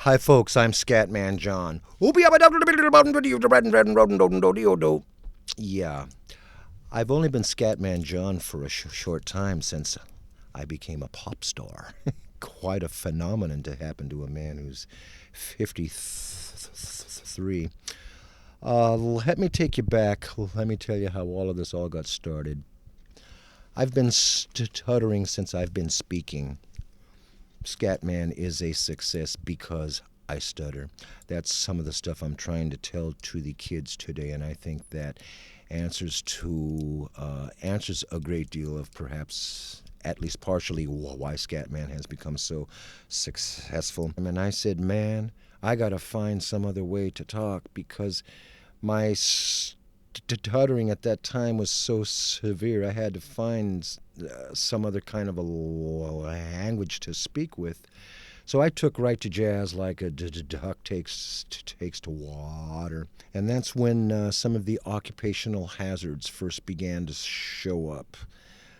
Hi, folks. I'm Scatman John. Yeah, I've only been Scatman John for a short time since I became a pop star. Quite a phenomenon to happen to a man who's 53. Let me take you back. Let me tell you how all of this all got started. I've been stuttering since I've been speaking. Scatman is a success because I stutter. That's some of the stuff I'm trying to tell to the kids today, and I think that answers a great deal of perhaps at least partially why Scatman has become so successful. And I said, man, I got to find some other way to talk because my stuttering at that time was so severe. I had to find some other kind of a language to speak with. So I took right to jazz like a duck takes to water. And that's when some of the occupational hazards first began to show up.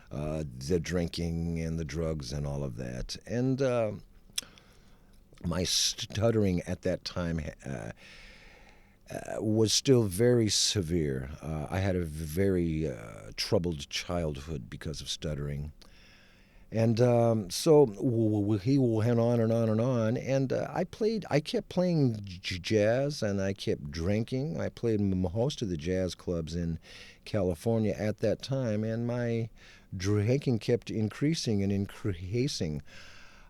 The drinking and the drugs and all of that. And my stuttering at that time was still very severe. I had a very troubled childhood because of stuttering. And so he went on and on and on. And I kept playing jazz and I kept drinking. I played most of the jazz clubs in California at that time. And my drinking kept increasing and increasing.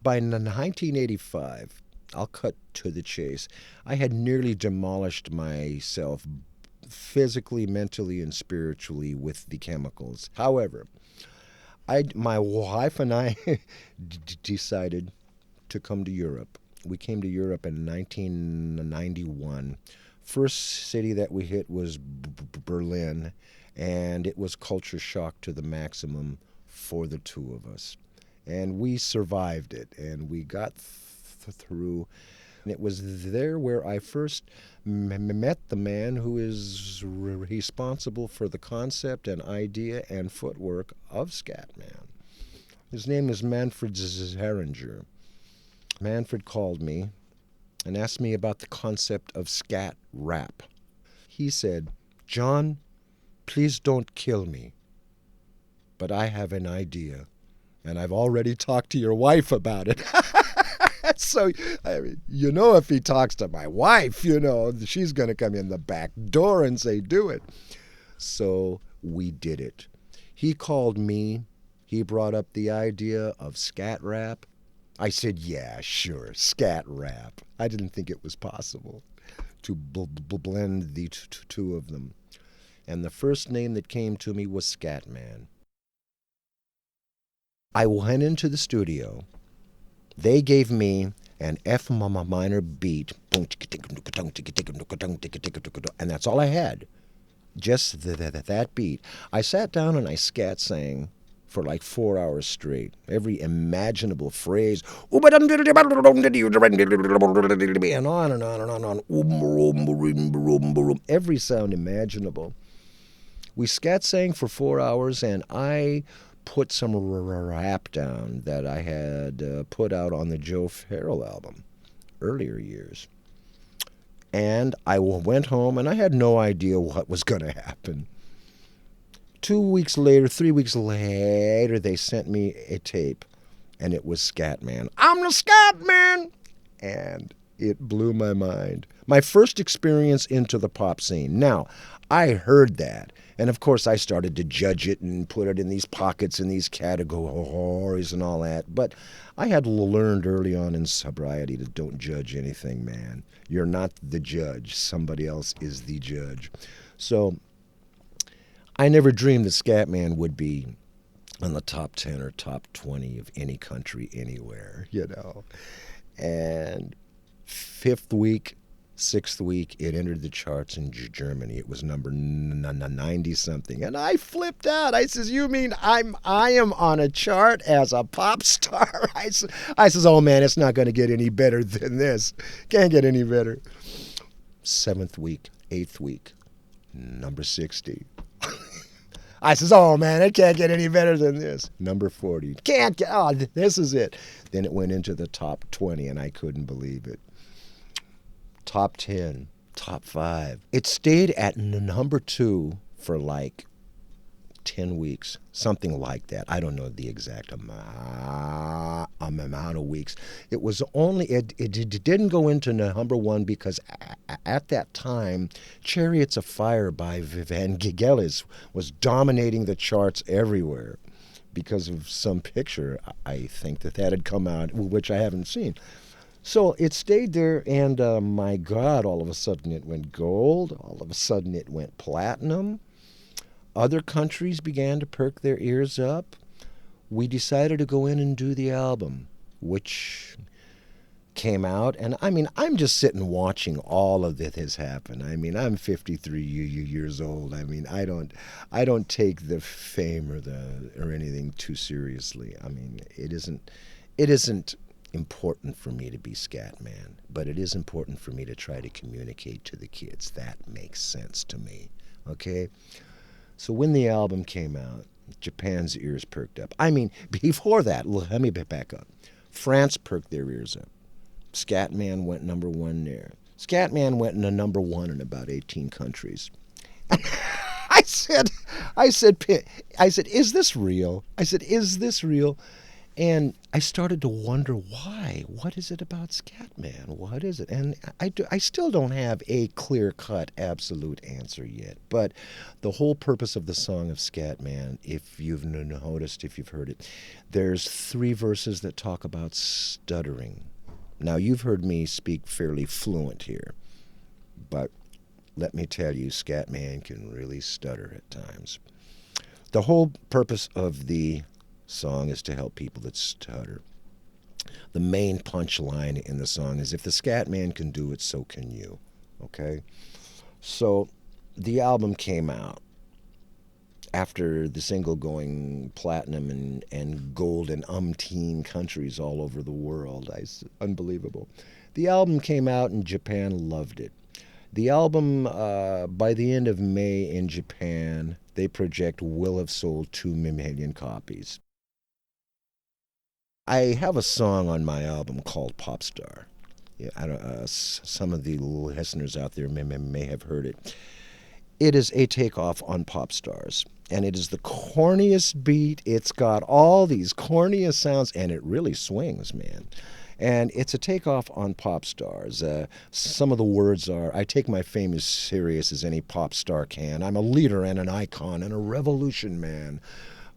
By 1985, I'll cut to the chase, I had nearly demolished myself physically, mentally, and spiritually with the chemicals. However, my wife and I decided to come to Europe. We came to Europe in 1991. First city that we hit was Berlin, and it was culture shock to the maximum for the two of us. And we survived it, and we got through. And it was there where I first met the man who is responsible for the concept and idea and footwork of Scatman. His name is Manfred Zeringer. Manfred called me and asked me about the concept of scat rap. He said, "John, please don't kill me, but I have an idea, and I've already talked to your wife about it." So, I mean, if he talks to my wife, she's going to come in the back door and say, do it. So we did it. He called me. He brought up the idea of scat rap. I said, yeah, sure, scat rap. I didn't think it was possible to blend the two of them. And the first name that came to me was Scatman. I went into the studio. They gave me an F minor beat, and that's all I had. Just that beat. I sat down and I scat sang for like 4 hours straight. Every imaginable phrase, and on and on and on and on. Every sound imaginable. We scat sang for 4 hours, and I put some rap down that I had put out on the Joe Farrell album earlier years. And I went home, and I had no idea what was going to happen. 2 weeks later, 3 weeks later, they sent me a tape, and it was Scatman. I'm the Scatman! And it blew my mind. My first experience into the pop scene. Now, I heard that. And, of course, I started to judge it and put it in these pockets and these categories and all that. But I had learned early on in sobriety to don't judge anything, man. You're not the judge. Somebody else is the judge. So I never dreamed that Scatman would be on the top 10 or top 20 of any country anywhere, And fifth week, 6th week, it entered the charts in Germany. It was number 90-something. And I flipped out. I says, you mean I am on a chart as a pop star? I says, oh, man, it's not going to get any better than this. Can't get any better. 7th week, 8th week, number 60. I says, oh man, it can't get any better than this. Number 40. Can't get, oh, this is it. Then it went into the top 20 and I couldn't believe it. Top 10, top 5. It stayed at number 2 for like 10 weeks, something like that. I don't know the exact amount of weeks. It was only, it didn't go into number 1 because at that time, Chariots of Fire by Vangelis was dominating the charts everywhere because of some picture, I think, that had come out, which I haven't seen. So it stayed there, and my God, all of a sudden it went gold. All of a sudden it went platinum. Other countries began to perk their ears up. We decided to go in and do the album, which came out. And I mean, I'm just sitting watching all of this happen. I mean, I'm 53 years old. I mean, I don't take the fame or anything too seriously. I mean, it isn't important for me to be Scatman, but it is important for me to try to communicate to the kids. That makes sense to me. Okay? So when the album came out, Japan's ears perked up. I mean, before that, let me back up. France perked their ears up. Scatman went number 1 there. Scatman went into number 1 in about 18 countries. I said, is this real? I said, is this real? And I started to wonder why. What is it about Scatman? What is it? And I still don't have a clear-cut, absolute answer yet. But the whole purpose of the song of Scatman, if you've noticed, if you've heard it, there's 3 verses that talk about stuttering. Now, you've heard me speak fairly fluent here, but let me tell you, Scatman can really stutter at times. The whole purpose of the song is to help people that stutter. The main punchline in the song is, if the Scatman can do it, so can you. Okay? So the album came out after the single going platinum and gold in umpteen countries all over the world. Unbelievable. The album came out and Japan loved it. The album, by the end of May in Japan, they project will have sold 2 million copies. I have a song on my album called Pop Star. Yeah, some of the listeners out there may have heard it. It is a takeoff on Pop Stars, and it is the corniest beat. It's got all these corniest sounds, and it really swings, man. And it's a takeoff on Pop Stars. Some of the words are, I take my fame as serious as any pop star can. I'm a leader and an icon and a revolution man.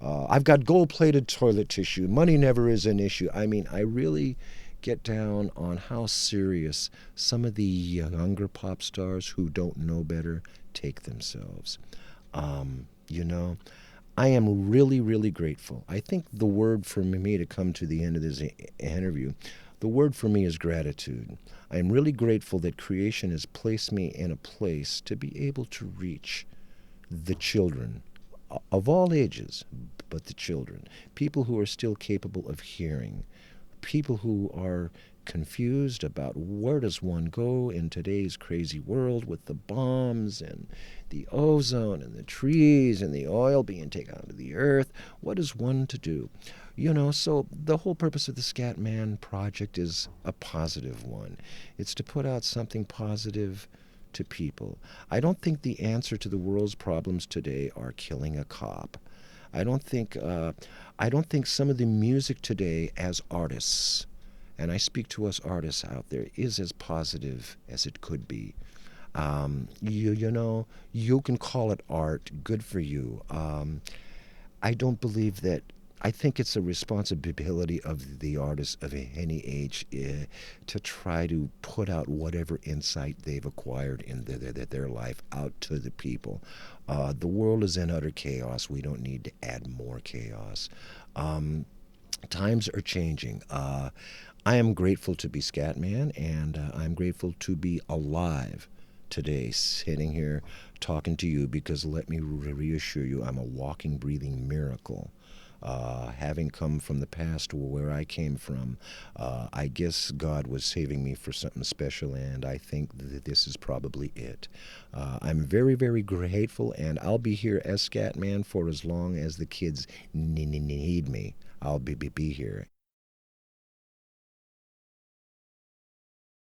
I've got gold-plated toilet tissue. Money never is an issue. I mean, I really get down on how serious some of the younger pop stars who don't know better take themselves. You know, I am really, really grateful. I think the word for me to come to the end of this interview, the word for me is gratitude. I am really grateful that creation has placed me in a place to be able to reach the children of all ages, but the children, people who are still capable of hearing, people who are confused about where does one go in today's crazy world with the bombs and the ozone and the trees and the oil being taken out of the earth. What is one to do? You know, so the whole purpose of the Scatman project is a positive one. It's to put out something positive to people. I don't think the answer to the world's problems today are killing a cop. I don't think some of the music today as artists, and I speak to us artists out there, is as positive as it could be. You know, you can call it art. Good for you. I don't believe that. I think it's a responsibility of the artists of any age to try to put out whatever insight they've acquired in their life out to the people. The world is in utter chaos. We don't need to add more chaos. Times are changing. I am grateful to be Scatman, and I'm grateful to be alive today, sitting here talking to you, because let me reassure you, I'm a walking, breathing miracle. Having come from the past where I came from, I guess God was saving me for something special, and I think that this is probably it. I'm very, very grateful, and I'll be here as Scatman for as long as the kids need me. I'll be here.